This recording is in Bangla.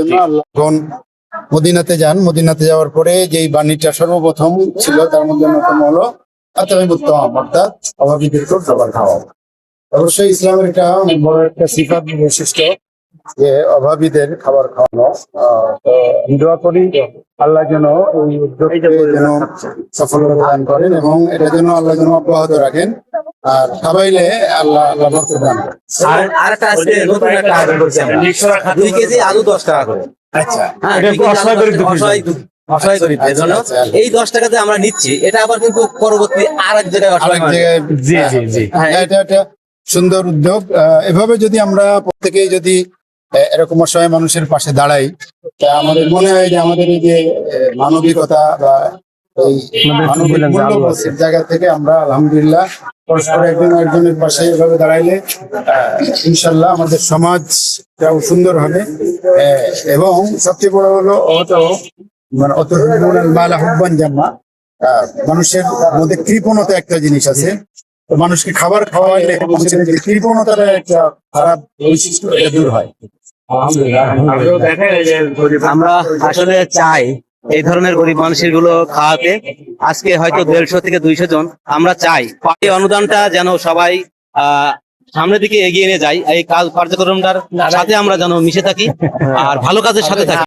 জন্য আল্লাহ যখন মদিনাতে যান, মদিনাতে যাওয়ার পরে যেই বাণীটা সর্বপ্রথম ছিল তার মধ্যে অন্যতম হলো আতাইমুত্তাম, অর্থাৎ অভাবীদেরকে খাবার খাওয়া। অবশ্যই ইসলামের এটা অনেক বড় একটা সিফাত বৈশিষ্ট্য যে অভাবীদের খাবার খাওয়ানো। তো আমি দোয়া করি আল্লাহ যেন এই উদ্যোগকে যেন সফলতা দান করেন এবং এটা যেন আল্লাহ যেন অব্যাহত রাখেন, আর খাবাইলে আল্লাহ আল্লাহ বরকত দান করেন। আরেকটা আজকে নতুন একটা আয়োজন করছি আমরা, 2 কেজি আলু 10 টাকা করে। আচ্ছা, হ্যাঁ, এটা 2 কেজি আলু অসহায় 10 টাকা, অসহায় গরিবদের জন্য আচ্ছা। এই 10 টাকাতে আমরা নিচ্ছি, এটা আবার কিন্তু পরবর্তী আরেক জায়গায় অসহায় আরেক মানুষ- জায়গায় জি জি জি হ্যাঁ, এটা একটা সুন্দর উদ্যোগ। এভাবে যদি আমরা প্রত্যেকেই যদি এরকম অসহায় মানুষের পাশে দাঁড়াই, তা আমাদের মনে হয় যে আমাদের এই যে মানবিকতা বা এই মানবিক বললেন যে আলো আছে। মূল্যবোধের জায়গা থেকে আমরা আলহামদুলিল্লাহ পরস্পর একজন একজনের পাশে এভাবে দাঁড়াইলে ইনশাল্লাহ আমাদের সমাজটাও সুন্দর হবে। এবং সবচেয়ে বড় হলো মানে মালা হুব্বান জাম্মা, মানুষের মধ্যে কৃপণতা একটা জিনিস আছে। তো মানুষকে খাবার খাওয়াইলে মানুষের যে কৃপণতার একটা খারাপ বৈশিষ্ট্য এটা দূর হয়। আমরা আসলে চাই এই ধরনের গরিব মানুষের গুলো খাওয়াতে। আজকে হয়তো 150 থেকে 200 জন। আমরা চাই এই অনুদানটা যেন সবাই সামনের দিকে এগিয়ে নিয়ে যায়, এই কাজ কার্যক্রমটার সাথে আমরা যেন মিশে থাকি আর ভালো কাজের সাথে থাকি।